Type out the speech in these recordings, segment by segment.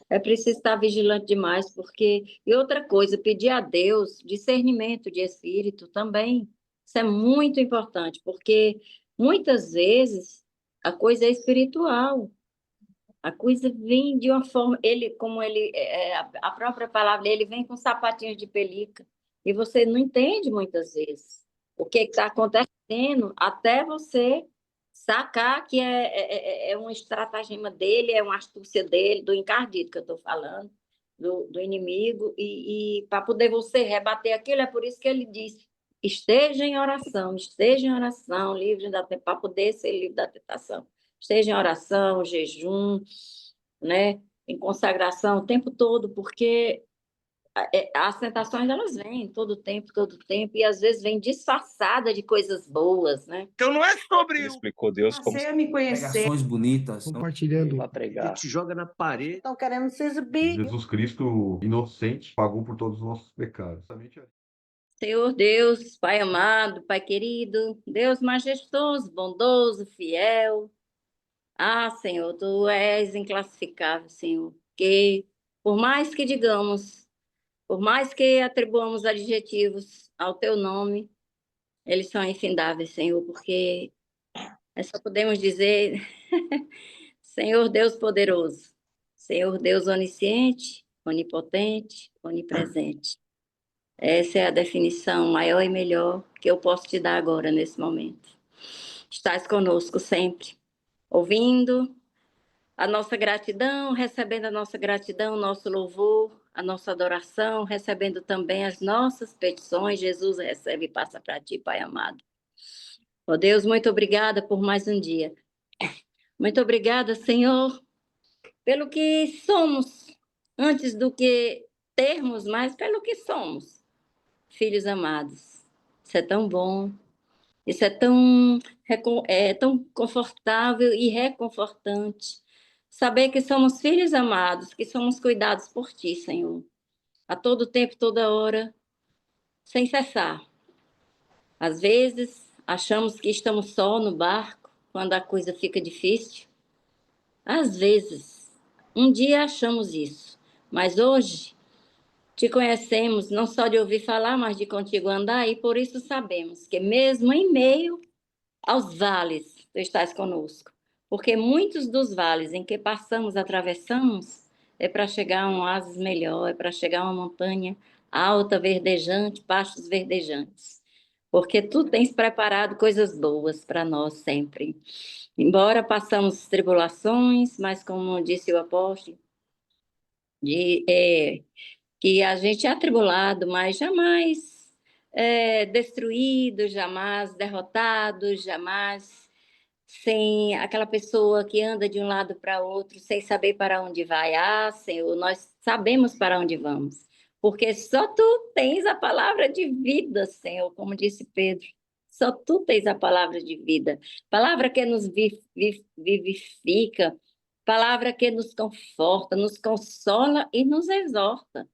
é preciso estar vigilante demais, porque... E outra coisa, pedir a Deus discernimento de espírito também. Isso é muito importante, porque muitas vezes a coisa é espiritual. A coisa vem de uma forma... Ele, como ele... a própria palavra dele vem com sapatinhos de pelica. E você não entende muitas vezes o que está acontecendo, até você sacar que é um estratagema dele, é uma astúcia dele, do encardido que eu estou falando, do inimigo, e para poder você rebater aquilo, é por isso que ele diz: esteja em oração, livre para poder ser livre da tentação. Esteja em oração, jejum, né? Em consagração o tempo todo, porque as tentações elas vêm todo tempo, e às vezes vêm disfarçada de coisas boas, né? Então não é sobre Ele explicou Deus como Passei a me conhecer. Pregações bonitas. Compartilhando. para pregar. ele te joga na parede. Estão querendo se exibir. Jesus Cristo, inocente, pagou por todos os nossos pecados. Senhor Deus, Pai amado, Pai querido, Deus majestoso, bondoso, fiel. Ah, Senhor, Tu és inclassificável, Senhor, que por mais que digamos, por mais que atribuamos adjetivos ao Teu nome, eles são infindáveis, Senhor, porque só podemos dizer, Senhor Deus poderoso, Senhor Deus onisciente, onipotente, onipresente. Essa é a definição maior e melhor que eu posso te dar agora, nesse momento. Estás conosco sempre, ouvindo a nossa gratidão, recebendo a nossa gratidão, o nosso louvor, a nossa adoração, recebendo também as nossas petições. Jesus recebe e passa para ti, Pai amado. Ó Deus, muito obrigada por mais um dia. Muito obrigada, Senhor, pelo que somos, antes do que termos, mas pelo que somos, filhos amados. Isso é tão bom, isso é tão confortável e reconfortante. Saber que somos filhos amados, que somos cuidados por Ti, Senhor, a todo tempo, toda hora, sem cessar. Às vezes, achamos que estamos só no barco, quando a coisa fica difícil. Às vezes, um dia achamos isso, mas hoje Te conhecemos não só de ouvir falar, mas de contigo andar, e por isso sabemos que mesmo em meio aos vales, Tu estás conosco. Porque muitos dos vales em que passamos, atravessamos, é para chegar a um oásis melhor, é para chegar a uma montanha alta, verdejante, pastos verdejantes. Porque Tu tens preparado coisas boas para nós sempre. Embora passamos tribulações, mas como disse o apóstolo, que a gente é atribulado, mas jamais destruído, jamais derrotado, jamais sem aquela pessoa que anda de um lado para outro, sem saber para onde vai. Ah, Senhor, nós sabemos para onde vamos, porque só Tu tens a palavra de vida, Senhor, como disse Pedro. Só Tu tens a palavra de vida, palavra que nos vivifica, palavra que nos conforta, nos consola e nos exorta.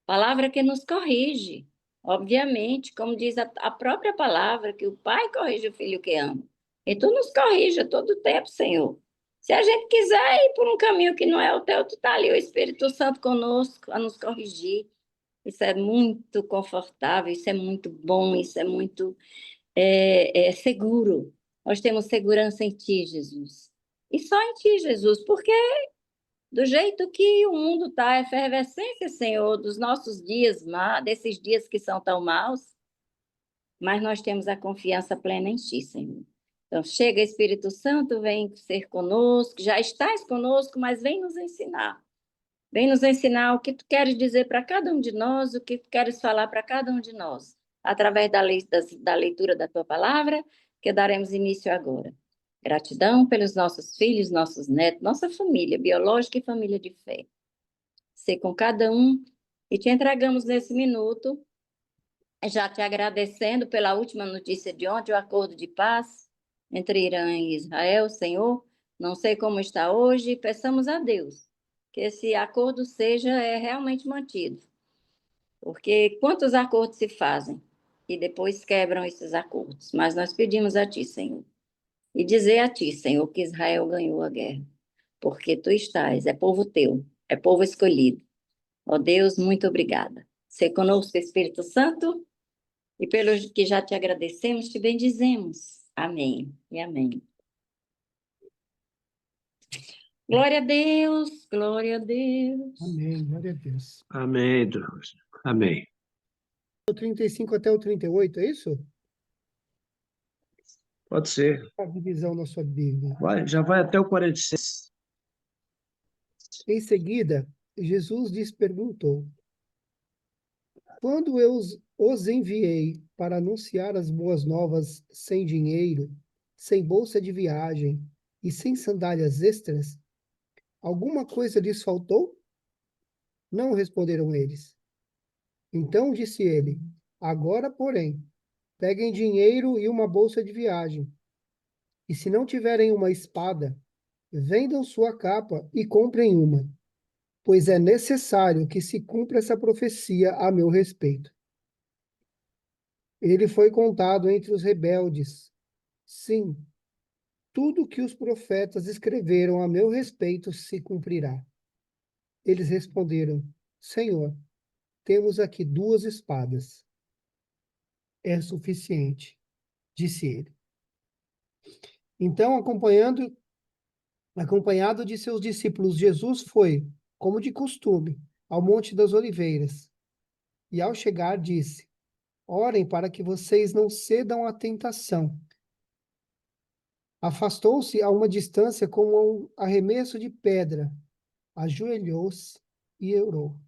Palavra que nos corrige, obviamente, como diz a própria palavra, que o Pai corrige o filho que ama. E Tu nos corrige a todo tempo, Senhor. Se a gente quiser ir por um caminho que não é o Teu, Tu está ali, o Espírito Santo conosco, a nos corrigir. Isso é muito confortável, isso é muito bom, isso é muito seguro. Nós temos segurança em Ti, Jesus. E só em Ti, Jesus, porque do jeito que o mundo está, a efervescência, Senhor, dos nossos dias, desses dias que são tão maus, mas nós temos a confiança plena em Ti, Senhor. Então, chega Espírito Santo, vem ser conosco, já estás conosco, mas vem nos ensinar. Vem nos ensinar o que Tu queres dizer para cada um de nós, o que Tu queres falar para cada um de nós, através da leitura da Tua palavra, que daremos início agora. Gratidão pelos nossos filhos, nossos netos, nossa família biológica e família de fé. Ser com cada um, e te entregamos nesse minuto, já te agradecendo pela última notícia de ontem, o acordo de paz entre Irã e Israel, Senhor. Não sei como está hoje, peçamos a Deus que esse acordo seja realmente mantido. Porque quantos acordos se fazem e depois quebram esses acordos? Mas nós pedimos a Ti, Senhor, e dizer a Ti, Senhor, que Israel ganhou a guerra, porque Tu estás, é povo Teu, é povo escolhido. Ó Deus, muito obrigada. Ser conosco, Espírito Santo, e pelo que já te agradecemos, te bendizemos. Amém e amém. Glória a Deus, glória a Deus. Amém, glória a Deus. Amém, Deus. Amém. O 35 até o 38, é isso? Pode ser. A divisão na sua Bíblia. Já vai até o 46. Em seguida, Jesus lhes perguntou: quando eu os enviei para anunciar as boas novas sem dinheiro, sem bolsa de viagem e sem sandálias extras, alguma coisa lhes faltou? Não responderam eles. Então disse ele: agora, porém, peguem dinheiro e uma bolsa de viagem. E se não tiverem uma espada, vendam sua capa e comprem uma, pois é necessário que se cumpra essa profecia a meu respeito. Ele foi contado entre os rebeldes. Sim, tudo que os profetas escreveram a meu respeito se cumprirá. Eles responderam: Senhor, temos aqui 2 espadas. É suficiente, disse ele. Então, acompanhado de seus discípulos, Jesus foi, como de costume, ao Monte das Oliveiras. E ao chegar, disse: orem para que vocês não cedam à tentação. Afastou-se a uma distância com um arremesso de pedra, ajoelhou-se e orou: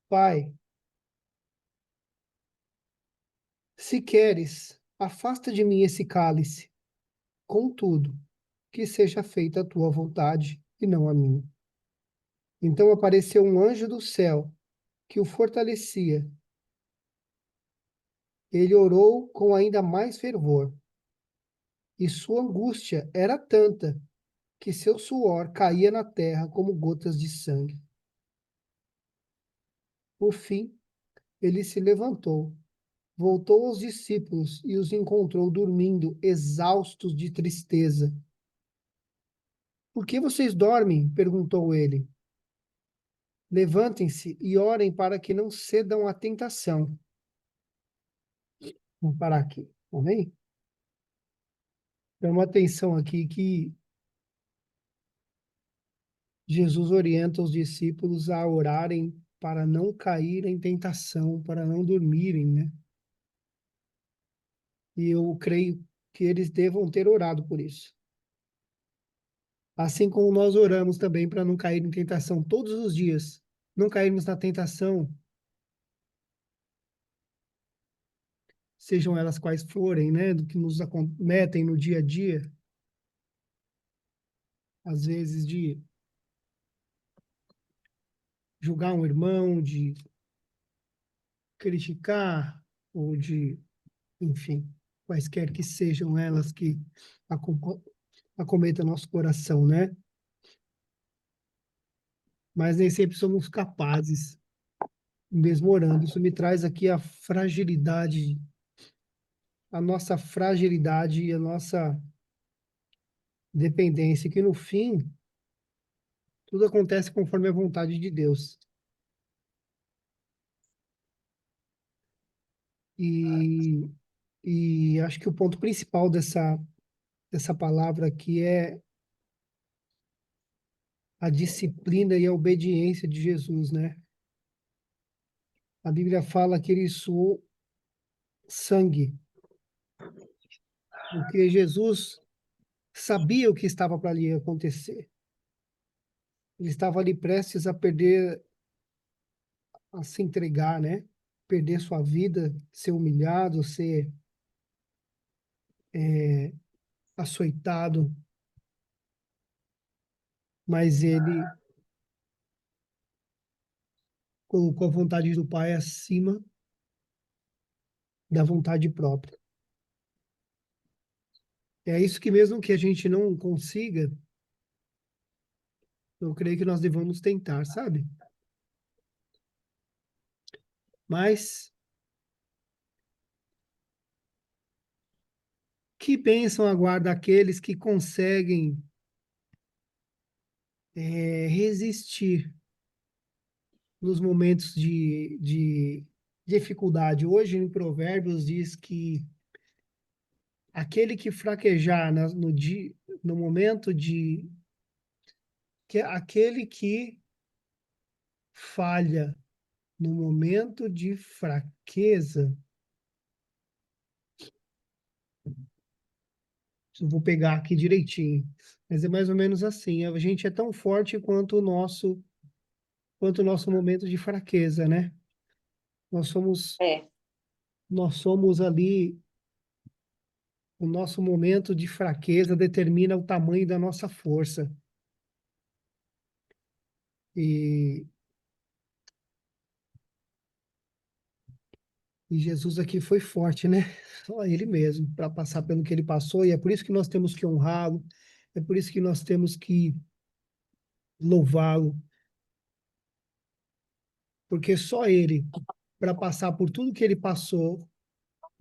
Pai, se queres, afasta de mim esse cálice. Contudo, que seja feita a tua vontade e não a minha. Então apareceu um anjo do céu que o fortalecia. Ele orou com ainda mais fervor, e sua angústia era tanta que seu suor caía na terra como gotas de sangue. Por fim, ele se levantou, voltou aos discípulos e os encontrou dormindo, exaustos de tristeza. Por que vocês dormem? Perguntou ele. Levantem-se e orem para que não cedam à tentação. Vamos parar aqui, amém? Chama atenção aqui que Jesus orienta os discípulos a orarem para não cair em tentação, para não dormirem, né? E eu creio que eles devam ter orado por isso. Assim como nós oramos também para não cair em tentação todos os dias, não cairmos na tentação, sejam elas quais forem, né, do que nos acometem no dia a dia, às vezes de julgar um irmão, de criticar, ou de, enfim, quaisquer que sejam elas que acometam nosso coração, né? Mas nem sempre somos capazes, mesmo orando. Isso me traz aqui a nossa fragilidade e a nossa dependência, que no fim, tudo acontece conforme a vontade de Deus. E, e acho que o ponto principal dessa palavra aqui é a disciplina e a obediência de Jesus, né? A Bíblia fala que ele suou sangue, porque Jesus sabia o que estava para lhe acontecer. Ele estava ali prestes a perder, a se entregar, né? Perder sua vida, ser humilhado, ser açoitado, mas ele colocou a vontade do Pai acima da vontade própria. É isso que mesmo que a gente não consiga, eu creio que nós devamos tentar, sabe? Mas que bênção aguarda aqueles que conseguem resistir nos momentos de dificuldade. Hoje, em Provérbios, diz que aquele que fraquejar no momento de... que aquele que falha no momento de fraqueza, eu vou pegar aqui direitinho, mas é mais ou menos assim, a gente é tão forte quanto o nosso momento de fraqueza, né? Nós somos, É, nós somos ali, o nosso momento de fraqueza determina o tamanho da nossa força. E, e Jesus aqui foi forte, né? Só ele mesmo, para passar pelo que ele passou, e é por isso que nós temos que honrá-lo, é por isso que nós temos que louvá-lo, porque só ele, para passar por tudo que ele passou,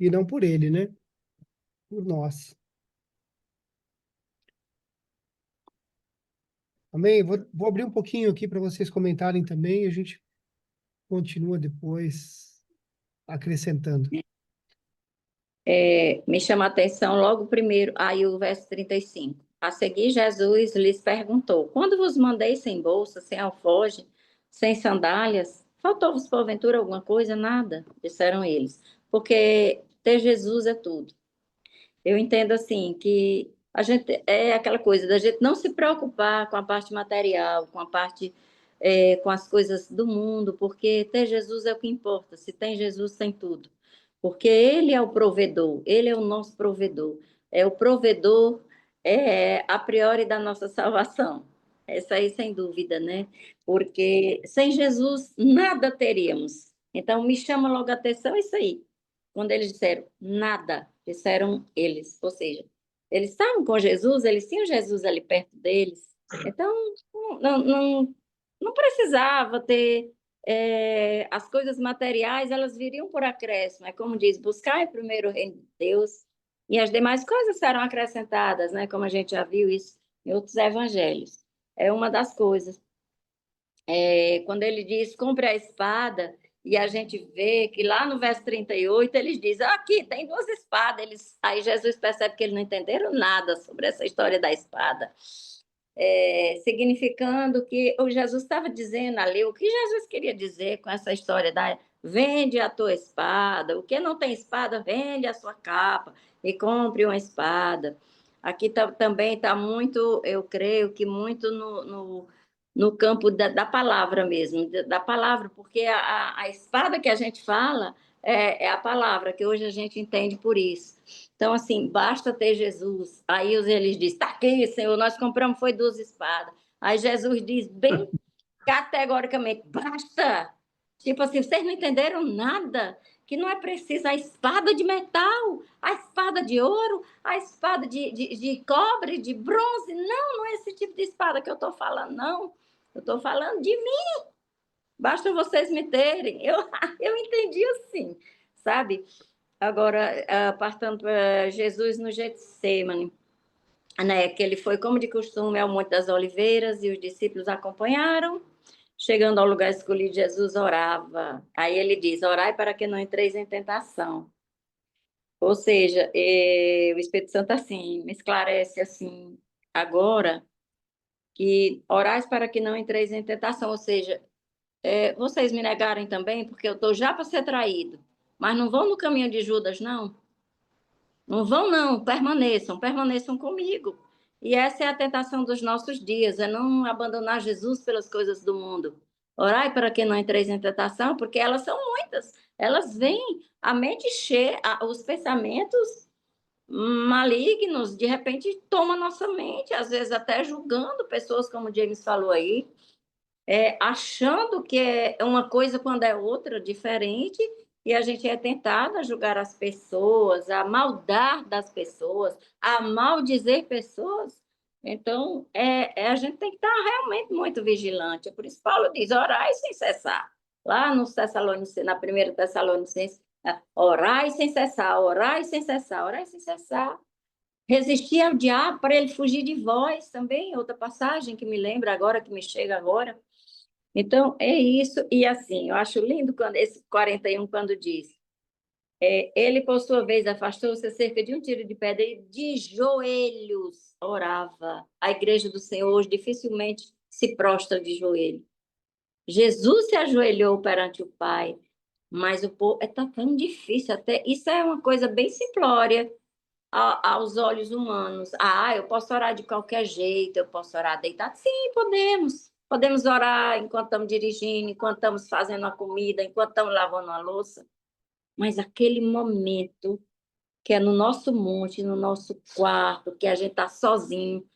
e não por ele, né? Por nós. Amém? Vou abrir um pouquinho aqui para vocês comentarem também, e a gente continua depois acrescentando. me chama a atenção logo primeiro, aí o verso 35. A seguir, Jesus lhes perguntou: quando vos mandei sem bolsa, sem alforje, sem sandálias, faltou-vos porventura alguma coisa? Nada, disseram eles, porque ter Jesus é tudo. Eu entendo assim que a gente é aquela coisa da gente não se preocupar com a parte material, com a parte com as coisas do mundo, porque ter Jesus é o que importa. Se tem Jesus, tem tudo. Porque Ele é o provedor, Ele é o nosso provedor. É o provedor a priori da nossa salvação. Essa aí, sem dúvida, né? Porque sem Jesus, nada teríamos. Então, me chama logo a atenção isso aí. Quando eles disseram nada, disseram eles. Ou seja, eles estavam com Jesus, eles tinham Jesus ali perto deles. Então, não, não, não precisava ter as coisas materiais, elas viriam por acréscimo. É como diz, buscar primeiro o reino de Deus e as demais coisas serão acrescentadas, né? Como a gente já viu isso em outros evangelhos. É uma das coisas. Quando ele diz, compre a espada, e a gente vê que lá no verso 38 eles dizem, aqui tem duas espadas. Aí Jesus percebe que eles não entenderam nada sobre essa história da espada. Significando que o Jesus estava dizendo ali, o que Jesus queria dizer com essa história da vende a tua espada, o que não tem espada, vende a sua capa e compre uma espada. Aqui também está muito, eu creio que muito no campo da palavra mesmo, da palavra, porque a espada que a gente fala é a palavra, que hoje a gente entende por isso. Então, assim, basta ter Jesus. Aí eles dizem, está aqui, Senhor, nós compramos, foi 2 espadas. Aí Jesus diz bem categoricamente, basta. Tipo assim, vocês não entenderam nada, que não é preciso a espada de metal, a espada de ouro, a espada de cobre, de bronze. Não, não é esse tipo de espada que eu estou falando, não. Eu estou falando de mim. Basta vocês me terem. Eu entendi assim, sabe? Agora, partando para Jesus no Getsemane, né, que ele foi, como de costume, ao Monte das Oliveiras e os discípulos acompanharam. Chegando ao lugar escolhido, Jesus orava. Aí ele diz, orai para que não entreis em tentação. Ou seja, o Espírito Santo assim, me esclarece assim, agora, que orais para que não entreis em tentação. Ou seja, vocês me negarem também, porque eu estou já para ser traído. Mas não vão no caminho de Judas, não. Não vão, não, permaneçam comigo. E essa é a tentação dos nossos dias, é não abandonar Jesus pelas coisas do mundo. Orai para que não entreis em tentação, porque elas são muitas. Elas vêm, a mente cheia, os pensamentos malignos, de repente, tomam nossa mente, às vezes até julgando pessoas, como o James falou aí, achando que é uma coisa quando é outra, diferente, e a gente é tentado a julgar as pessoas, a maldar das pessoas, a maldizer pessoas. Então, a gente tem que estar realmente muito vigilante. É por isso que Paulo diz, orai sem cessar. Lá no Tessalonicenses, na primeira Tessalonicenses, orai sem cessar, orai sem cessar, orai sem cessar. resistir ao diabo para ele fugir de vós também, outra passagem que me lembra agora, que me chega agora. Então, é isso, e assim, eu acho lindo quando esse 41, quando diz, ele, por sua vez, afastou-se a cerca de um tiro de pedra e de joelhos orava. A igreja do Senhor hoje dificilmente se prostra de joelho. Jesus se ajoelhou perante o Pai, mas o povo está tão difícil, até isso é uma coisa bem simplória aos olhos humanos. Ah, eu posso orar de qualquer jeito, eu posso orar deitado? Sim, podemos. Podemos orar enquanto estamos dirigindo, enquanto estamos fazendo a comida, enquanto estamos lavando a louça. Mas aquele momento que é no nosso monte, no nosso quarto, que a gente está sozinho,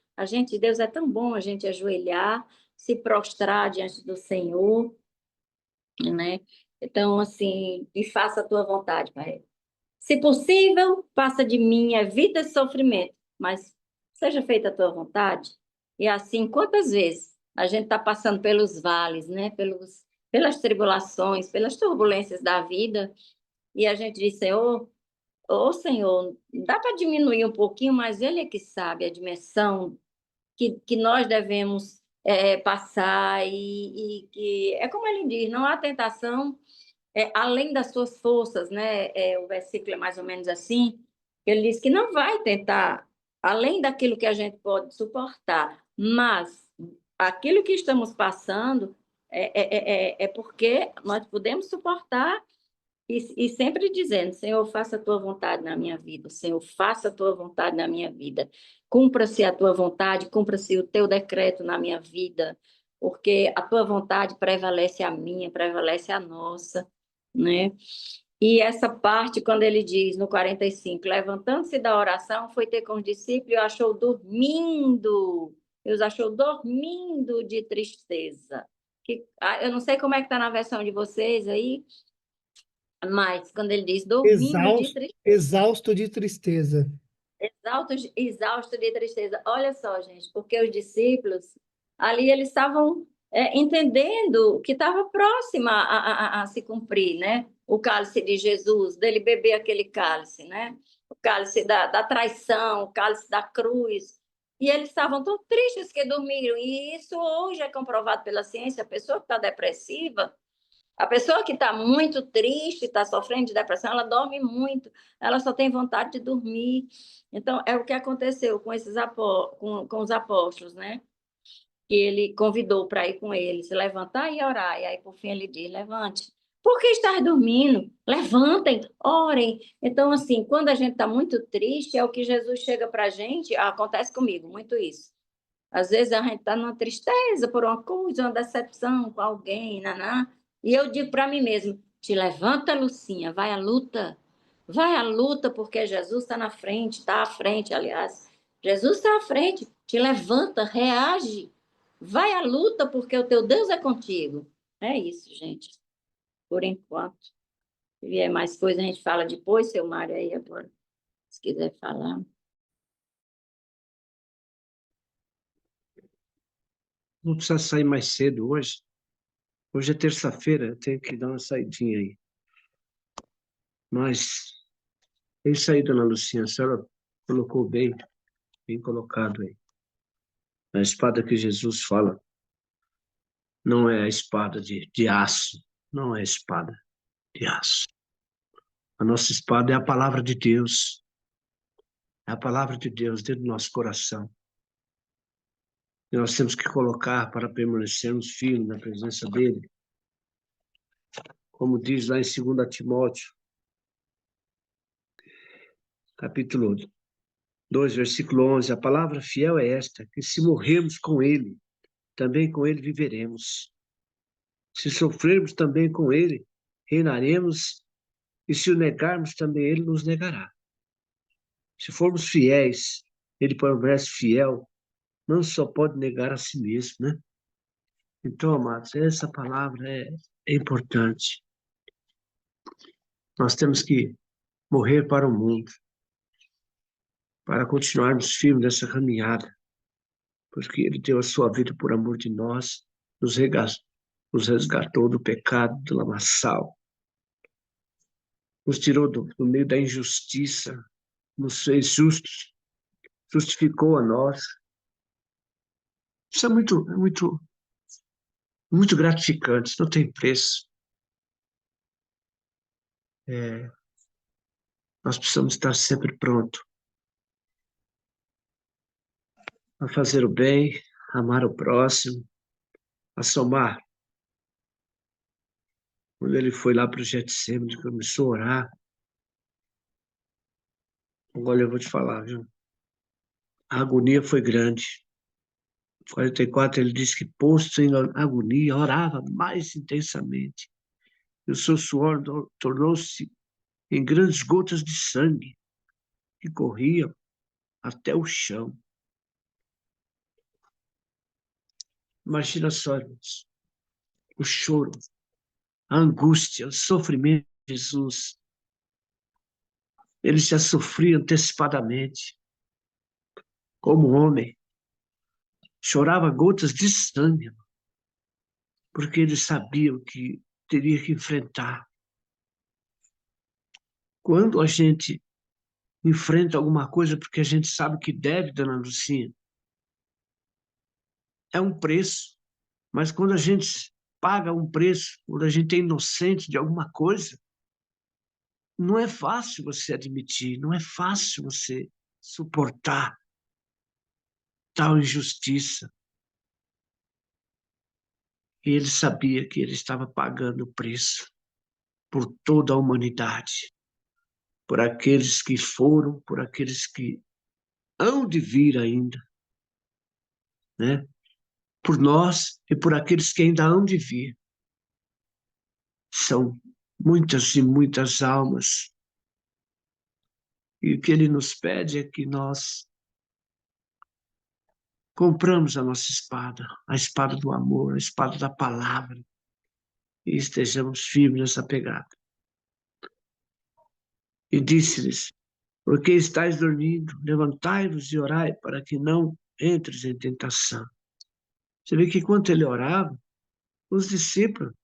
Deus é tão bom a gente ajoelhar, se prostrar diante do Senhor, né? Então, assim, e faça a tua vontade, Pai. Se possível, passa de mim, evita esse sofrimento, mas seja feita a tua vontade. E assim, quantas vezes a gente está passando pelos vales, né? Pelas tribulações, pelas turbulências da vida, e a gente diz, Senhor, ô Senhor, dá para diminuir um pouquinho, mas Ele é que sabe a dimensão que nós devemos passar, e que, é como ele diz, não há tentação além das suas forças, né? O versículo é mais ou menos assim, ele diz que não vai tentar além daquilo que a gente pode suportar, mas aquilo que estamos passando é porque nós podemos suportar e sempre dizendo, Senhor, faça a tua vontade na minha vida, Senhor, faça a tua vontade na minha vida, cumpra-se a tua vontade, cumpra-se o teu decreto na minha vida, porque a tua vontade prevalece a minha, prevalece a nossa, né? E essa parte, quando ele diz no 45, levantando-se da oração, foi ter com os discípulos e achou dormindo, os achou dormindo de tristeza. Eu não sei como é que está na versão de vocês aí, mas quando ele diz dormindo de Exausto, tristeza, exausto de tristeza. exausto de tristeza. Olha só, gente, porque os discípulos ali eles estavam entendendo que estava próxima a se cumprir, né? O cálice de Jesus, dele beber aquele cálice, né? O cálice da traição, o cálice da cruz. E eles estavam tão tristes que dormiram. E isso hoje é comprovado pela ciência. A pessoa que está depressiva, a pessoa que está muito triste, está sofrendo de depressão, ela dorme muito, ela só tem vontade de dormir. Então, é o que aconteceu com com os apóstolos, né? Que ele convidou para ir com eles, levantar e orar. E aí, por fim, ele diz: levante. Por que estás dormindo? Levantem, orem. Então, assim, quando a gente está muito triste, é o que Jesus chega para a gente, acontece comigo, muito isso. Às vezes a gente está numa tristeza por uma coisa, uma decepção com alguém, naná. E eu digo para mim mesmo: te levanta, Lucinha, vai à luta, porque Jesus está na frente, está à frente, aliás. Jesus está à frente, te levanta, reage, vai à luta, porque o teu Deus é contigo. É isso, gente, por enquanto. Se vier mais coisa, a gente fala depois, seu Mário, aí agora, se quiser falar. Não precisa sair mais cedo hoje. Hoje é terça-feira, eu tenho que dar uma saidinha aí. Mas é isso aí, dona Lucinha, a senhora colocou bem, bem colocado aí. A espada que Jesus fala não é a espada de aço, não é a espada de aço. A nossa espada é a palavra de Deus. É a palavra de Deus dentro do nosso coração. E nós temos que colocar para permanecermos firmes na presença dele. Como diz lá em 2 Timóteo, capítulo 2, versículo 11, a palavra fiel é esta, que se morrermos com ele, também com ele viveremos. Se sofrermos também com ele, reinaremos, e se o negarmos, também ele nos negará. Se formos fiéis, ele permanece fiel, não só pode negar a si mesmo, né? Então, amados, essa palavra é importante. Nós temos que morrer para o mundo, para continuarmos firmes nessa caminhada, porque ele deu a sua vida por amor de nós, nos resgatou do pecado, do lamaçal, nos tirou do meio da injustiça, nos fez justos, justificou a nós. Isso é muito gratificante, não tem preço. Nós precisamos estar sempre prontos a fazer o bem, a amar o próximo, a somar. Quando ele foi lá para o Getsemane, começou a orar, olha, eu vou te falar, viu? A agonia foi grande. 44, ele diz que, posto em agonia, orava mais intensamente. E o seu suor tornou-se em grandes gotas de sangue que corriam até o chão. Imagina só, irmãos, o choro, a angústia, o sofrimento de Jesus. Ele já sofria antecipadamente, como homem. Chorava gotas de sangue, porque ele sabia o que teria que enfrentar. Quando a gente enfrenta alguma coisa porque a gente sabe que deve, dona Lucinha, é um preço. Mas quando a gente paga um preço, quando a gente é inocente de alguma coisa, não é fácil você admitir, não é fácil você suportar tal injustiça. E ele sabia que ele estava pagando o preço por toda a humanidade, por aqueles que foram, por aqueles que hão de vir ainda, né? Por nós e por aqueles que ainda hão de vir. São muitas e muitas almas. E o que ele nos pede é que nós compramos a nossa espada, a espada do amor, a espada da palavra, e estejamos firmes nessa pegada. E disse-lhes, porque estáis dormindo, levantai-vos e orai para que não entres em tentação. Você vê que enquanto ele orava, os discípulos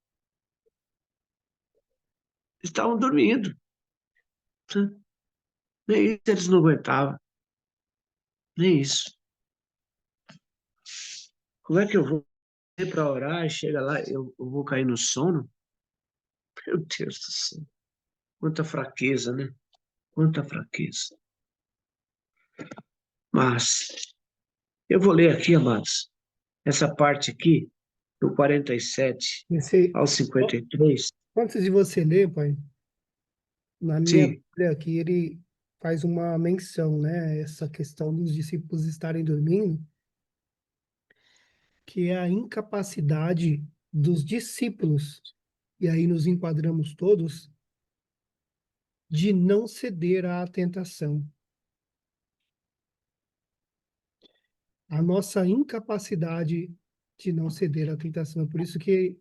estavam dormindo. Nem isso eles não aguentavam. Nem isso. Como é que eu vou para orar e chega lá, eu vou cair no sono? Meu Deus do céu. Quanta fraqueza, né? Quanta fraqueza. Mas eu vou ler aqui, amados, essa parte aqui, do 47 Esse, ao 53. antes de você ler, pai, na minha Sim, Bíblia aqui ele faz uma menção, né? Essa questão dos discípulos estarem dormindo, que é a incapacidade dos discípulos, e aí nos enquadramos todos, de não ceder à tentação. A nossa incapacidade de não ceder à tentação. Por isso que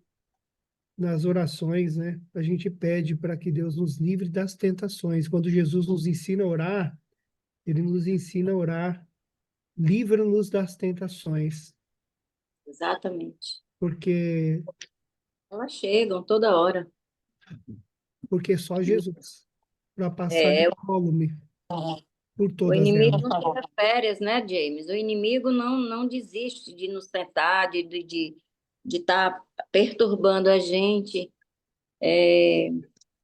nas orações, né, a gente pede para que Deus nos livre das tentações. Quando Jesus nos ensina a orar, ele nos ensina a orar, livra-nos das tentações, Exatamente. porque Elas chegam toda hora. só Jesus para passar É, incólume por o todas inimigo elas. não tira férias, né, James? O inimigo não desiste de nos tentar, de estar perturbando a gente. É,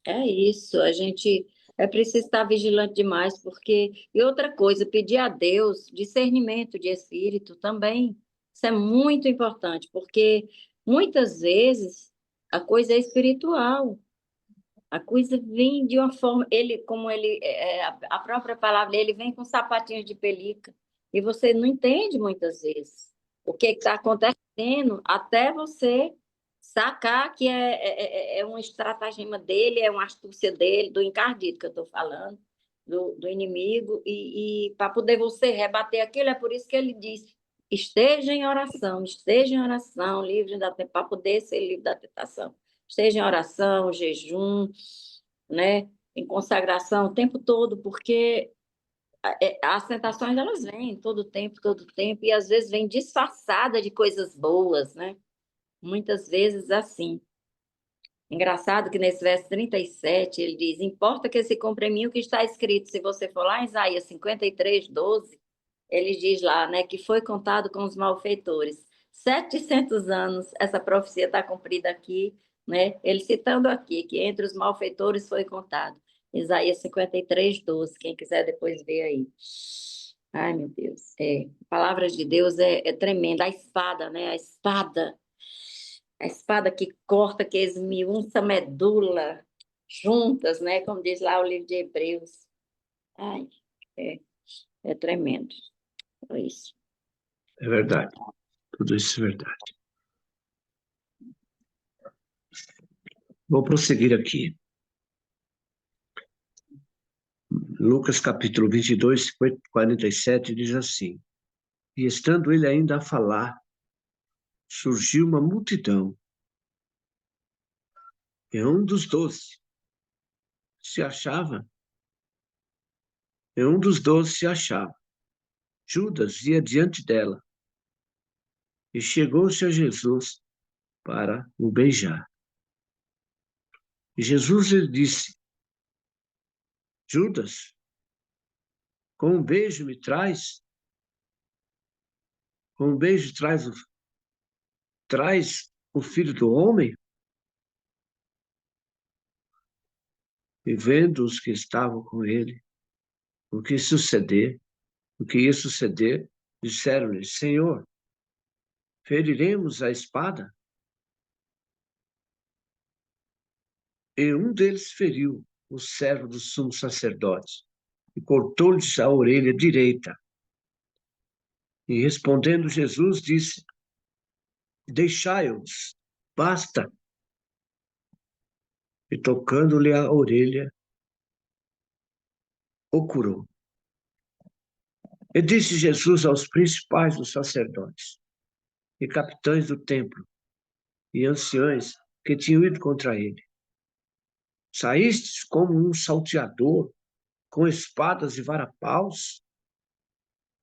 é isso, a gente é preciso estar vigilante demais, porque... E outra coisa, pedir a Deus discernimento de espírito também. Isso é muito importante, porque muitas vezes a coisa é espiritual. A coisa vem de uma forma, ele, como ele, a própria palavra dele vem com sapatinhos de pelica, e você não entende muitas vezes o que está acontecendo, até você sacar que é um estratagema dele, é uma astúcia dele, do encardido que eu estou falando, do inimigo, e para poder você rebater aquilo, é por isso que ele diz, esteja em oração, livre da para poder ser livre da tentação. Esteja em oração, jejum, né? Em consagração o tempo todo, porque as tentações elas vêm todo tempo, e às vezes vêm disfarçada de coisas boas, né? Muitas vezes assim. Engraçado que nesse verso 37 ele diz: importa que se cumpra em mim o que está escrito. Se você for lá em Isaías 53, 12, ele diz lá, né, que foi contado com os malfeitores. 700 anos, essa profecia está cumprida aqui, né? Ele citando aqui que entre os malfeitores foi contado. Isaías 53:12, quem quiser depois ver aí. Ai, meu Deus. A palavra de Deus é tremenda. A espada, né? A espada que corta, que esmiuça a medula juntas, né? Como diz lá o livro de Hebreus. Ai, é, é tremendo. É isso. É verdade. Tudo isso é verdade. Vou prosseguir aqui. Lucas capítulo 22, 47 diz assim: E estando ele ainda a falar, surgiu uma multidão. E um dos 12 se achava, Judas ia diante dela e chegou-se a Jesus para o beijar. E Jesus lhe disse: Judas, com um beijo me traz? Com um beijo traz o filho do homem? E vendo os que estavam com ele, o que ia suceder, disseram-lhe: Senhor, feriremos a espada? E um deles feriu o servo do sumo sacerdote e cortou-lhe a orelha direita. E respondendo Jesus, disse: Deixai-os, basta. E tocando-lhe a orelha, o curou. E disse Jesus aos principais dos sacerdotes e capitães do templo e anciões que tinham ido contra ele: Saístes como um salteador com espadas e varapaus?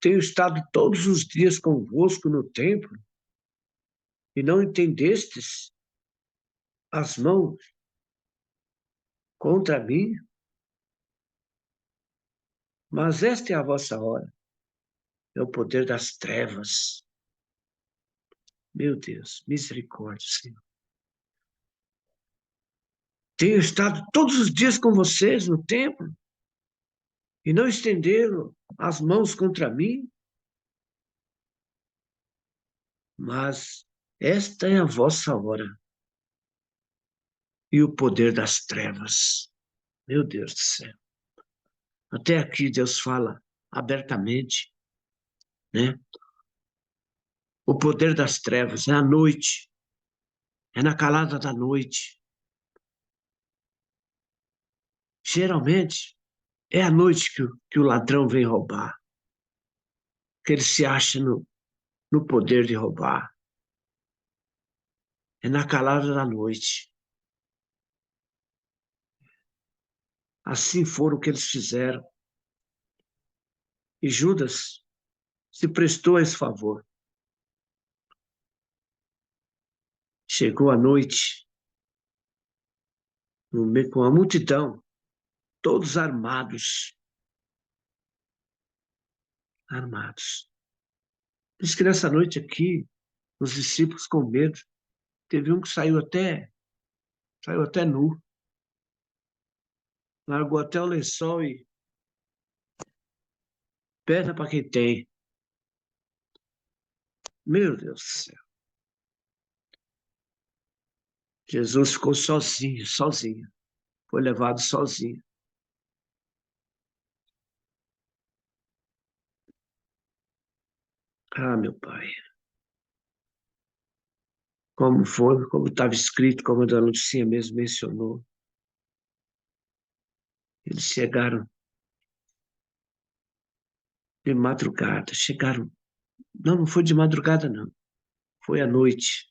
Tenho estado todos os dias convosco no templo e não entendestes as mãos contra mim? Mas esta é a vossa hora, é o poder das trevas. Meu Deus, misericórdia, Senhor. Tenho estado todos os dias com vocês no templo e não estenderam as mãos contra mim? Mas esta é a vossa hora e o poder das trevas. Meu Deus do céu. Até aqui Deus fala abertamente, né? O poder das trevas é a noite, é na calada da noite. Geralmente é à noite que o ladrão vem roubar, que ele se acha no poder de roubar. É na calada da noite. Assim foram o que eles fizeram. E Judas se prestou a esse favor. Chegou a noite, com a multidão, todos armados. Armados. Diz que nessa noite aqui, os discípulos com medo, teve um que saiu até nu, largou até o lençol e pesa para quem tem. Meu Deus do céu. Jesus ficou sozinho. Foi levado sozinho. Ah, meu Pai. Como foi, como estava escrito, como a dona Lucinha mesmo mencionou. Eles chegaram de madrugada, não foi de madrugada não, foi à noite.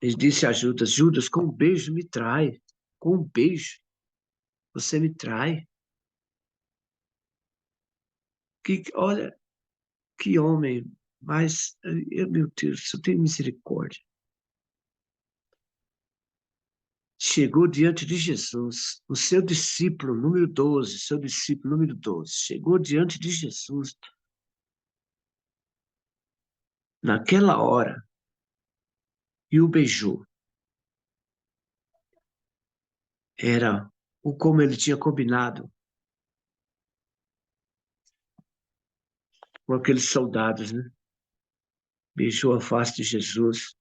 Ele disse a Judas: Judas, com um beijo me trai, com um beijo você me trai. Olha, que homem, mas, meu Deus, eu tenho misericórdia. chegou diante de Jesus, o seu discípulo número 12, chegou diante de Jesus. Naquela hora, e o beijou. Era o como ele tinha combinado com aqueles soldados, né? Beijou a face de Jesus.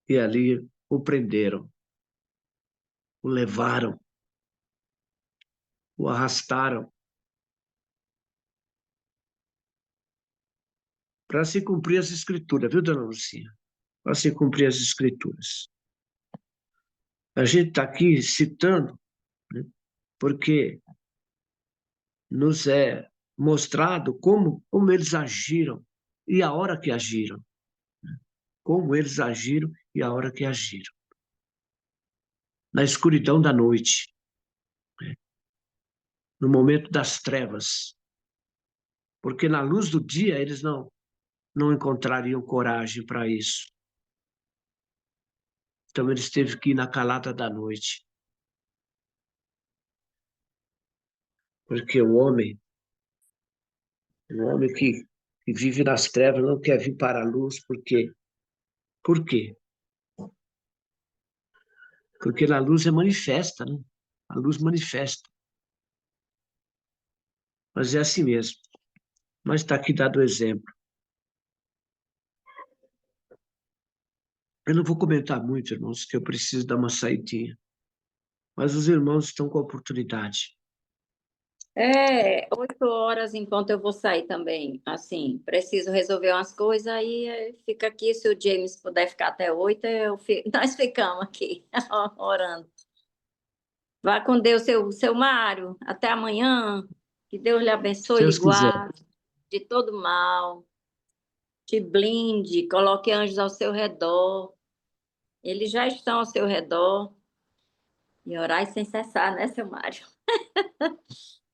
E ali o prenderam, o levaram, o arrastaram, para se cumprir as escrituras, viu, dona Lucinha? Para se cumprir as escrituras. A gente está aqui citando, né, porque nos é mostrado como eles agiram e a hora que agiram. Como eles agiram e a hora que agiram. Na escuridão da noite, né, no momento das trevas. Porque na luz do dia eles não encontrariam coragem para isso. Então eles teve que ir na calada da noite. Porque o homem que vive nas trevas não quer vir para a luz, por quê? Por quê? Porque na luz é manifesta, né? A luz manifesta. Mas é assim mesmo. Mas está aqui dado o exemplo. Eu não vou comentar muito, irmãos, que eu preciso dar uma saidinha. Mas os irmãos estão com a oportunidade. 8 horas enquanto eu vou sair também. Assim, preciso resolver umas coisas, aí fica aqui. Se o James puder ficar até 8, nós ficamos aqui orando. Vá com Deus, seu Mário. Até amanhã. Que Deus lhe Se abençoe, lhe Deus quiser. guarde de todo mal. Te blinde, coloque anjos ao seu redor. Eles já estão ao seu redor. E orai sem cessar, né, seu Mário?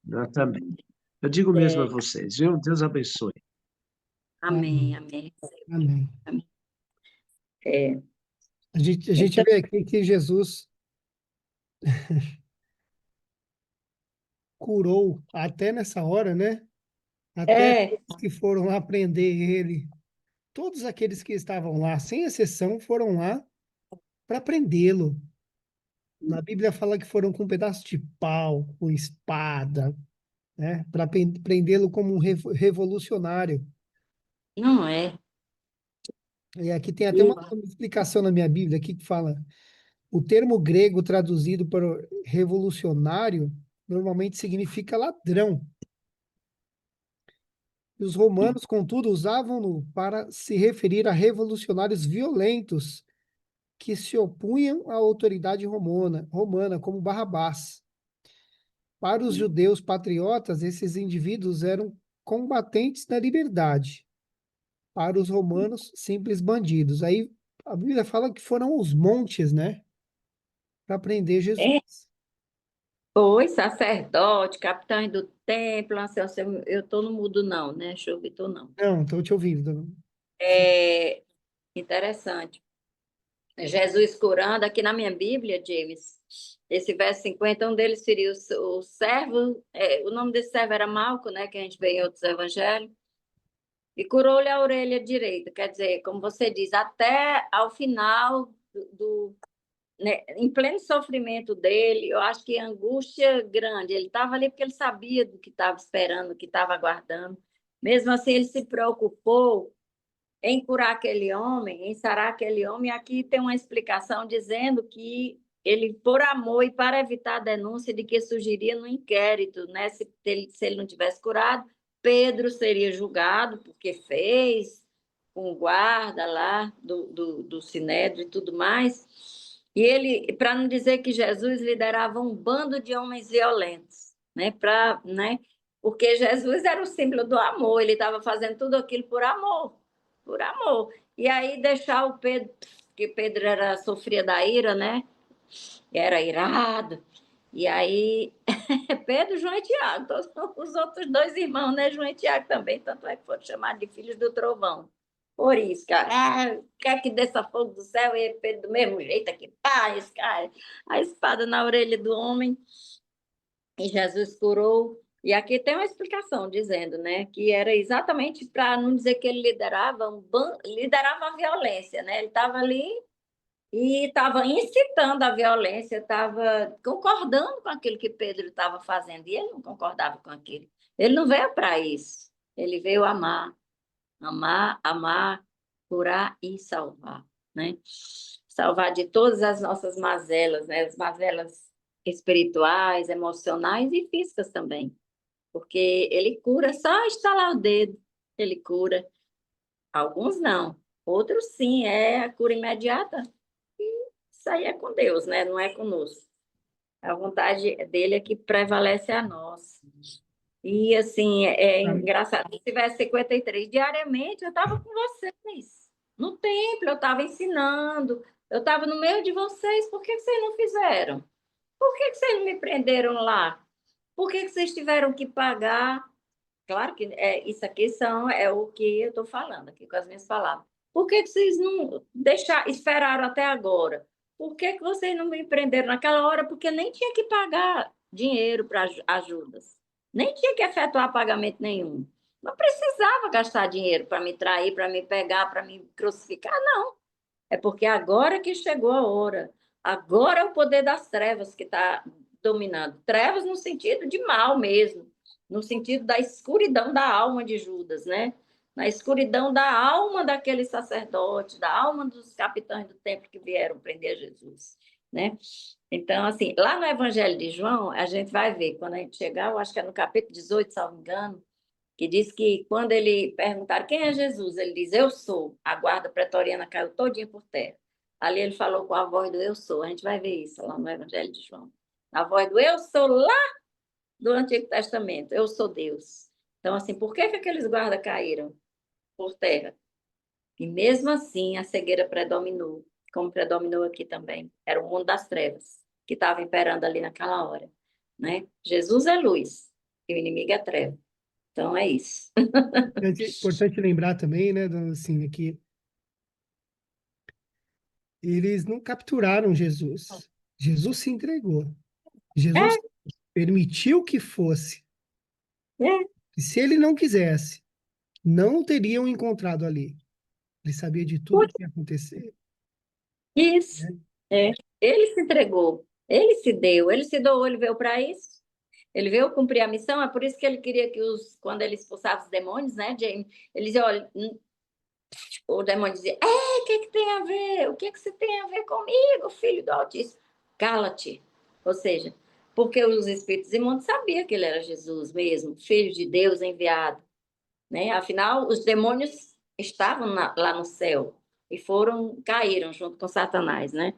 Exatamente. Eu digo mesmo a vocês, viu? Deus abençoe. Amém, amém. Amém. É, A gente vê aqui que Jesus curou até nessa hora, né? Até é, aqueles que foram lá prender ele. Todos aqueles que estavam lá, sem exceção, foram lá para prendê-lo. Na Bíblia fala que foram com um pedaço de pau, com espada, né? Para prendê-lo como um revolucionário. não é. E aqui tem até uma explicação na minha Bíblia aqui que fala: o termo grego traduzido para revolucionário normalmente significa ladrão. E os romanos, contudo, usavam-no para se referir a revolucionários violentos que se opunham à autoridade romana como Barrabás. Para os judeus patriotas, esses indivíduos eram combatentes da liberdade. Para os romanos, simples bandidos. Aí a Bíblia fala que foram os montes, né, para prender Jesus. Foi sacerdote, capitães do templo, eu estou no mudo não, né? Deixa eu ver, tô não. Não, estou te ouvindo. É interessante. Jesus curando, aqui na minha Bíblia, James, esse verso 50, um deles seria o servo, o nome desse servo era Malco, né, que a gente vê em outros evangelhos, e curou-lhe a orelha direita, quer dizer, como você diz, até ao final né, em pleno sofrimento dele, eu acho que angústia grande. Ele estava ali porque ele sabia do que estava esperando, do que estava aguardando. Mesmo assim, ele se preocupou em curar aquele homem, em sarar aquele homem. E aqui tem uma explicação dizendo que ele, por amor e para evitar a denúncia de que surgiria no inquérito, né? Se ele não tivesse curado, Pedro seria julgado porque fez, com o guarda lá do Sinédrio e tudo mais. E ele, para não dizer que Jesus liderava um bando de homens violentos, né? Porque Jesus era o símbolo do amor, ele estava fazendo tudo aquilo por amor, por amor. E aí deixar o Pedro, que Pedro sofria da ira, né? Era irado. E aí, Pedro, João e Tiago, todos os outros dois irmãos, né? João e Tiago também, tanto é que foram chamados de filhos do trovão. por isso, cara. Quer que desça fogo do céu e Pedro do mesmo jeito aqui, pá, a espada na orelha do homem. E Jesus curou. E aqui tem uma explicação dizendo, né, que era exatamente para não dizer que ele liderava a violência, né? Ele estava ali e estava incitando a violência, estava concordando com aquilo que Pedro estava fazendo, e ele não concordava com aquilo. Ele não veio para isso. Ele veio amar, amar, amar, curar e salvar, né? Salvar de todas as nossas mazelas, né? As mazelas espirituais, emocionais e físicas também, porque ele cura só estalar o dedo, ele cura. Alguns não, outros sim, é a cura imediata. Isso aí é com Deus, né? Não é conosco. A vontade dele é que prevalece a nós. E, assim, é engraçado. Se tivesse 53 diariamente, eu estava com vocês. No templo, eu estava ensinando. Eu estava no meio de vocês. Por que vocês não fizeram? Por que vocês não me prenderam lá? Por que vocês tiveram que pagar? Claro que isso aqui é o que eu estou falando aqui com as minhas palavras. Por que vocês não esperaram até agora? Por que vocês não me prenderam naquela hora? Porque nem tinha que pagar dinheiro para ajudas. Nem tinha que efetuar pagamento nenhum. Não precisava gastar dinheiro para me trair, para me pegar, para me crucificar, não. É porque agora que chegou a hora. Agora é o poder das trevas que está dominando. Trevas no sentido de mal mesmo, no sentido da escuridão da alma de Judas, né? Na escuridão da alma daquele sacerdote, da alma dos capitães do templo que vieram prender Jesus, né? Então, assim, lá no Evangelho de João, a gente vai ver, quando a gente chegar, eu acho que é no capítulo 18, se não me engano, que diz que quando ele perguntar quem é Jesus, ele diz, eu sou. A guarda pretoriana caiu todinha por terra. Ali ele falou com a voz do eu sou. A gente vai ver isso lá no Evangelho de João. A voz do eu sou lá do Antigo Testamento. Eu sou Deus. Então, assim, por que aqueles guardas caíram por terra? E mesmo assim, a cegueira predominou, como predominou aqui também. Era o mundo das trevas que estava imperando ali naquela hora, né? Jesus é luz e o inimigo é treva. Então, é isso. Importante lembrar também, né, assim, que eles não capturaram Jesus. Jesus se entregou. Jesus permitiu que fosse. É, E se ele não quisesse, não o teriam encontrado ali. Ele sabia de tudo que ia acontecer, isso. né? É. Ele se entregou, ele se deu, ele se doou, ele veio para isso. Ele veio cumprir a missão, é por isso que ele queria que quando ele expulsava os demônios, né, James, ele dizia, olha, o demônio dizia, o que tem a ver? O que você tem a ver comigo, filho do Altíssimo? Cala-te. Ou seja, porque os espíritos imundos sabiam que ele era Jesus mesmo, filho de Deus enviado, né? Afinal, os demônios estavam lá no céu e caíram junto com Satanás, né?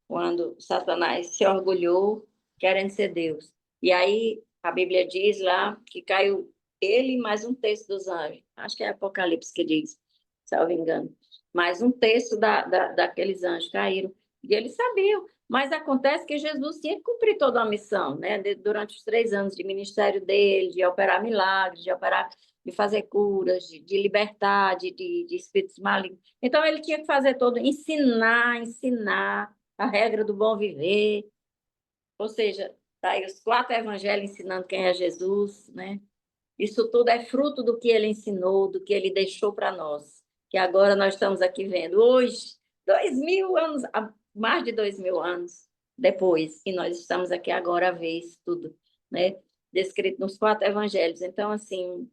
Quando Satanás se orgulhou querendo ser Deus. E aí a Bíblia diz lá que caiu ele e mais um terço dos anjos. Acho que é Apocalipse que diz, se eu não me engano. Mais um terço daqueles anjos caíram. E eles sabiam. Mas acontece que Jesus tinha que cumprir toda a missão, né? Durante os 3 anos de ministério dele, de operar milagres, de fazer curas, de libertar de espíritos malignos. Então, ele tinha que fazer todo, ensinar a regra do bom viver, ou seja, tá aí os 4 evangelhos ensinando quem é Jesus, né? Isso tudo é fruto do que ele ensinou, do que ele deixou para nós, que agora nós estamos aqui vendo hoje, 2000 anos, mais de 2000 anos depois, e nós estamos aqui agora a ver isso tudo, né? Descrito nos 4 evangelhos. Então, assim,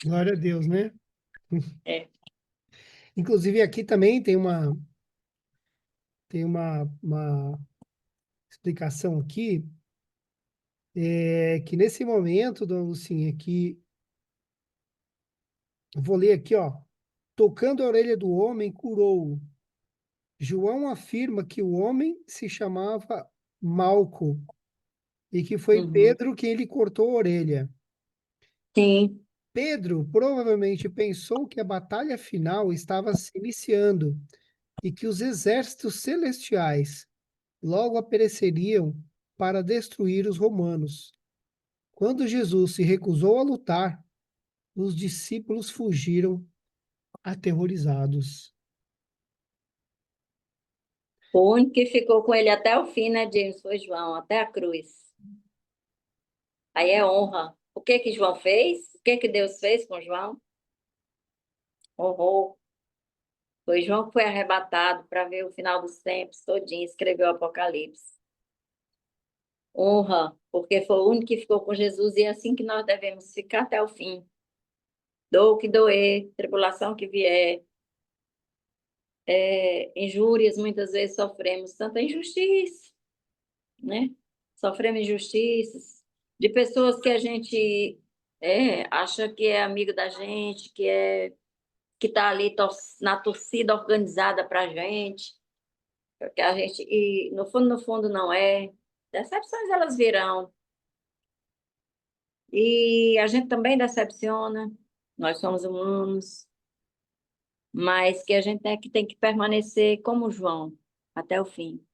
Glória a Deus, né? é, Inclusive, aqui também tem uma explicação aqui, que nesse momento, dona Lucinha, aqui, eu vou ler aqui, ó. Tocando a orelha do homem, curou-o. João afirma que o homem se chamava Malco e que foi uhum, Pedro quem lhe cortou a orelha. sim, Pedro provavelmente pensou que a batalha final estava se iniciando e que os exércitos celestiais logo apareceriam para destruir os romanos. Quando Jesus se recusou a lutar, os discípulos fugiram aterrorizados. O único que ficou com ele até o fim, né, James, foi João, até a cruz. Aí é honra. O que que João fez? O que que Deus fez com João? Honrou. Foi João que foi arrebatado para ver o final dos tempos todinho, escreveu o Apocalipse. Honra, porque foi o único que ficou com Jesus e é assim que nós devemos ficar até o fim. Dou o que doer, tribulação que vier, injúrias, muitas vezes sofremos tanta injustiça, né? Sofremos injustiças de pessoas que a gente acha que é amigo da gente, que está ali na torcida organizada para a gente, porque a gente, e no fundo não é. Decepções elas virão. E a gente também decepciona, nós somos humanos, mas que a gente tem que permanecer como João, até o fim,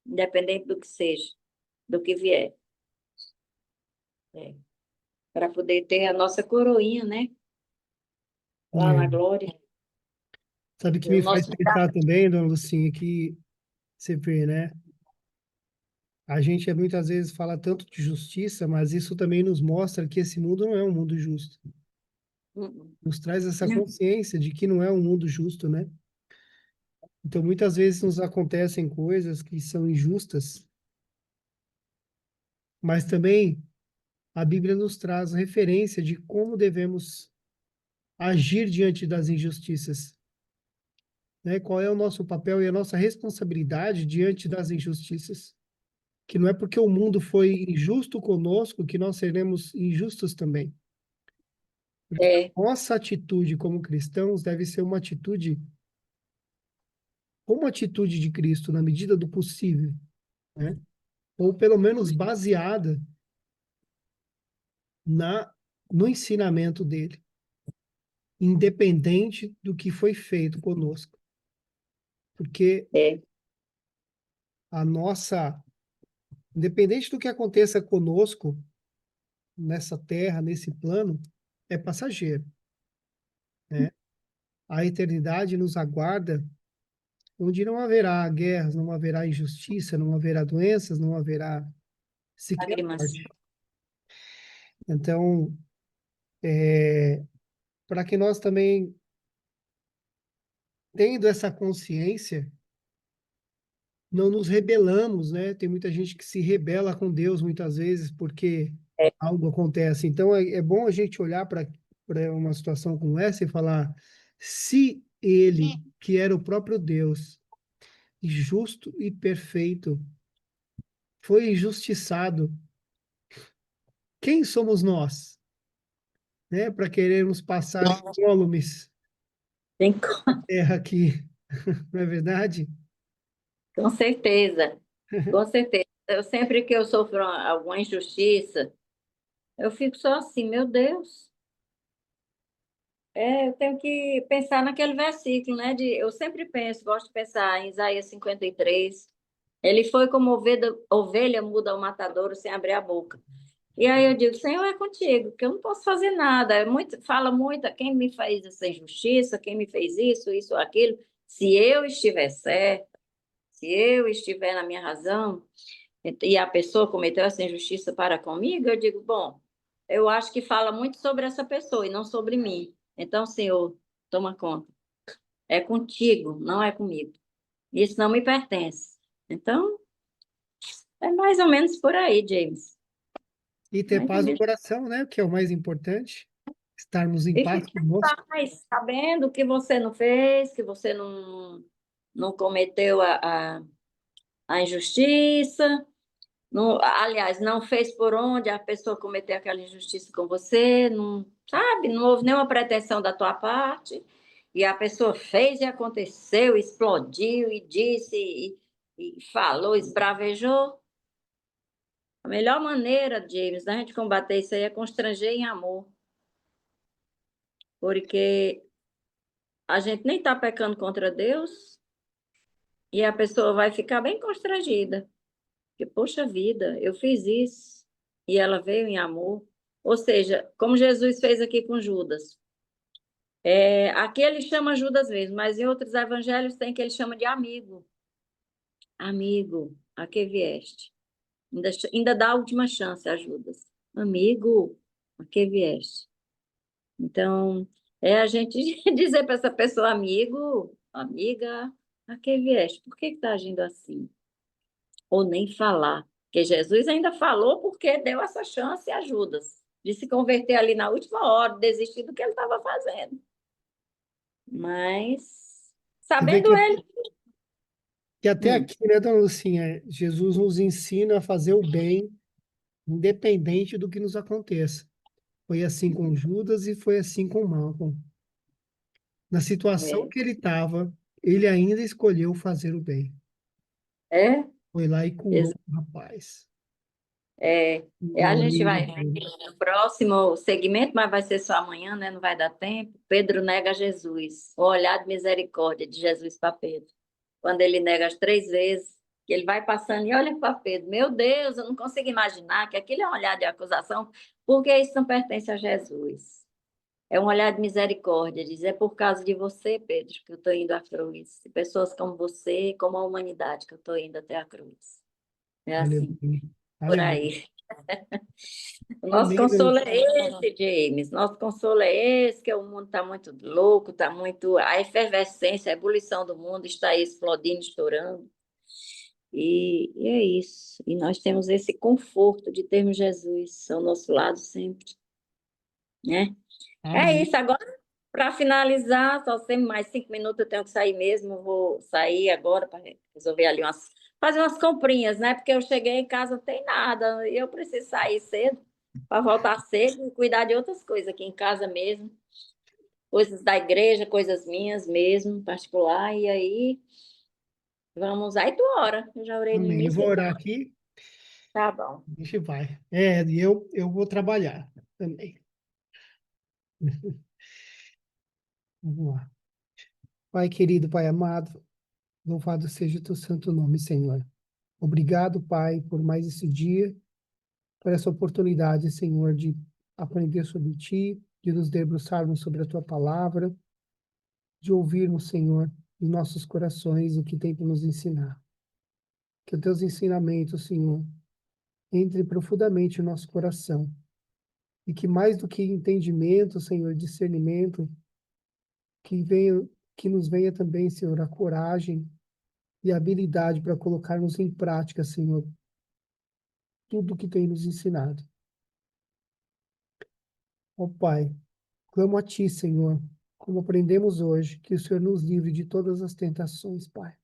independente do que seja, do que vier. Para poder ter a nossa coroinha, né? Lá na É. glória. Sabe o que E o me faz nosso pensar também, dona Lucinha, que você vê, né? A gente muitas vezes fala tanto de justiça, mas isso também nos mostra que esse mundo não é um mundo justo. Nos traz essa consciência de que não é um mundo justo, né? Então, muitas vezes nos acontecem coisas que são injustas, mas também a Bíblia nos traz referência de como devemos agir diante das injustiças, né? Qual é o nosso papel e a nossa responsabilidade diante das injustiças. Que não é porque o mundo foi injusto conosco que nós seremos injustos também. Porque é, nossa atitude como cristãos deve ser uma atitude como a atitude de Cristo, na medida do possível, né? Ou pelo menos baseada no ensinamento dele, independente do que foi feito conosco. Porque é, a nossa, independente do que aconteça conosco nessa terra, nesse plano, é passageiro, né? A eternidade nos aguarda onde não haverá guerras, não haverá injustiça, não haverá doenças, não haverá sequer lágrimas. morte. Então, para que nós também, tendo essa consciência, não nos rebelamos, né? Tem muita gente que se rebela com Deus muitas vezes porque É, algo acontece. Então, é bom a gente olhar para uma situação como essa e falar: se ele, que era o próprio Deus, justo e perfeito, foi injustiçado, quem somos nós, né, para querermos passar incólumes tem, na terra aqui, não é verdade? com certeza, com certeza. Eu sempre que eu sofro alguma injustiça, eu fico só assim, meu Deus. Eu tenho que pensar naquele versículo, né? Eu sempre penso, gosto de pensar em Isaías 53. Ele foi como ovelha muda ao matadouro sem abrir a boca. E aí eu digo, Senhor, é contigo, que eu não posso fazer nada. Fala muito, quem me fez essa injustiça, quem me fez isso, aquilo. Se eu estiver certo, se eu estiver na minha razão, e a pessoa cometeu essa injustiça para comigo, eu digo, bom, eu acho que fala muito sobre essa pessoa e não sobre mim. Então, Senhor, toma conta. É contigo, não é comigo. Isso não me pertence. Então, é mais ou menos por aí, James. E ter Mais ou paz no menos. coração, né, que é o mais importante, estarmos em E paz ficar em conosco. paz, sabendo que você não fez, que você não cometeu a injustiça, não, aliás, não fez por onde a pessoa cometeu aquela injustiça com você, não, sabe? Não houve nenhuma pretensão da tua parte, e a pessoa fez e aconteceu, explodiu e disse, e falou, esbravejou. A melhor maneira, James, da gente combater isso aí é constranger em amor, porque a gente nem está pecando contra Deus e a pessoa vai ficar bem constrangida. Porque, poxa vida, eu fiz isso e ela veio em amor. Ou seja, como Jesus fez aqui com Judas. Aqui ele chama Judas mesmo, mas em outros evangelhos tem que ele chama de amigo. Amigo, a que vieste? Ainda dá a última chance a Judas. Amigo, a que vieste? Então, é a gente dizer para essa pessoa, amigo, amiga, a que vieste? Por que está agindo assim? Ou nem falar. Porque Jesus ainda falou porque deu essa chance a Judas de se converter ali na última hora, desistir do que ele estava fazendo. Mas, Você vê sabendo ele. que até aqui, né, dona Lucinha, Jesus nos ensina a fazer o bem, independente do que nos aconteça. Foi assim com Judas e foi assim com Malcolm. Na situação É, que ele estava, ele ainda escolheu fazer o bem. é, Foi lá e curou ex- o rapaz. é, Na a gente orelha vai dele. no próximo segmento, mas vai ser só amanhã, né? Não vai dar tempo. Pedro nega Jesus. O olhar de misericórdia de Jesus para Pedro. Quando ele nega as 3 vezes, que ele vai passando e olha para Pedro. Meu Deus, eu não consigo imaginar que aquilo é um olhar de acusação, porque isso não pertence a Jesus. É um olhar de misericórdia, diz, é por causa de você, Pedro, que eu estou indo à cruz. E pessoas como você, como a humanidade, que eu estou indo até a cruz. É assim, Aleluia. por Aleluia. aí. O nosso Amém, dona consolo Lucinha. é esse, James. Nosso consolo é esse, que o mundo está muito louco, está muito. A efervescência, a ebulição do mundo está aí explodindo, estourando. E é isso. E nós temos esse conforto de termos Jesus ao nosso lado sempre, né? É Amém. isso. Agora, para finalizar, só tem mais 5 minutos, eu tenho que sair mesmo. Eu vou sair agora para resolver ali fazer umas comprinhas, né? Porque eu cheguei em casa, não tem nada. E eu preciso sair cedo para voltar cedo e cuidar de outras coisas aqui em casa mesmo. Coisas da igreja, coisas minhas mesmo, particular. E aí, vamos. Aí tu ora. Eu já orei no Amém. Eu início. vou orar aqui, Tá bom. a gente vai. E eu vou trabalhar também. Vamos lá. Pai querido, Pai amado, louvado seja o teu santo nome, Senhor. Obrigado, Pai, por mais esse dia, por essa oportunidade, Senhor, de aprender sobre ti, de nos debruçarmos sobre a tua palavra, de ouvirmos, Senhor, em nossos corações o que tem para nos ensinar. Que os teus ensinamentos, Senhor, entrem profundamente em nosso coração e que mais do que entendimento, Senhor, discernimento, que venha, que nos venha também, Senhor, a coragem e a habilidade para colocarmos em prática, Senhor, tudo o que tem nos ensinado. Ó Pai, clamo a Ti, Senhor, como aprendemos hoje, que o Senhor nos livre de todas as tentações, Pai.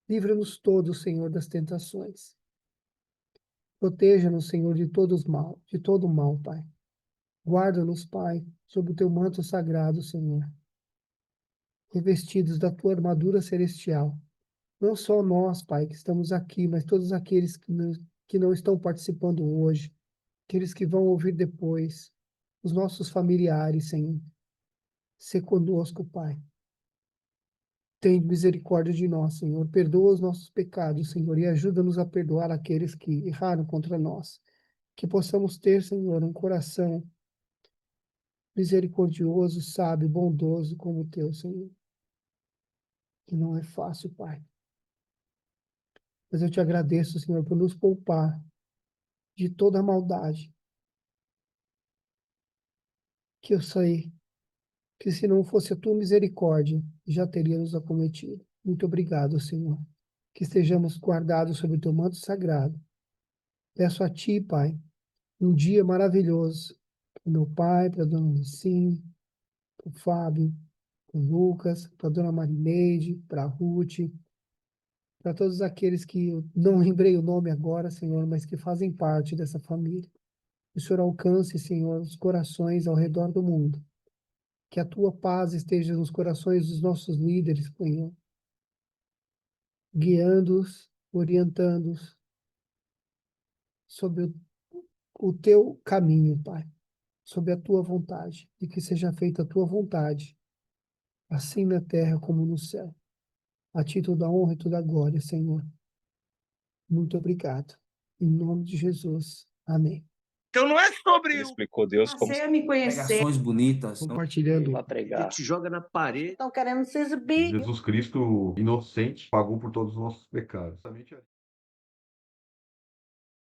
Livra-nos todos, Senhor, das tentações. Proteja-nos, Senhor, de todo mal, Pai. Guarda-nos, Pai, sob o Teu manto sagrado, Senhor, revestidos da Tua armadura celestial. Não só nós, Pai, que estamos aqui, mas todos aqueles que não estão participando hoje, aqueles que vão ouvir depois, os nossos familiares, Senhor. Se conosco, Pai. Tem misericórdia de nós, Senhor. Perdoa os nossos pecados, Senhor, e ajuda-nos a perdoar aqueles que erraram contra nós. Que possamos ter, Senhor, um coração misericordioso, sábio, bondoso como o teu, Senhor. Que não é fácil, Pai. Mas eu te agradeço, Senhor, por nos poupar de toda a maldade. Que eu sei que se não fosse a tua misericórdia, já teria nos acometido. Muito obrigado, Senhor. Que estejamos guardados sob o teu manto sagrado. Peço a ti, Pai, um dia maravilhoso para o meu pai, para a dona Lucinha, para o Fábio, para o Lucas, para a dona Marineide, para a Ruth, para todos aqueles que eu não lembrei o nome agora, Senhor, mas que fazem parte dessa família. Que o Senhor alcance, Senhor, os corações ao redor do mundo. Que a tua paz esteja nos corações dos nossos líderes, Senhor, guiando-os, orientando-os sobre o teu caminho, Pai, sobre a tua vontade, e que seja feita a tua vontade, assim na terra como no céu. A ti toda a honra e toda a glória, Senhor. Muito obrigado. Em nome de Jesus. Amém. Então não é sobre Ele o explicou Deus como Passei a me conhecer. Pregações bonitas. Compartilhando. para Ele pregar. te joga na parede. Estão querendo se exibir. Jesus Cristo, inocente, pagou por todos os nossos pecados. Justamente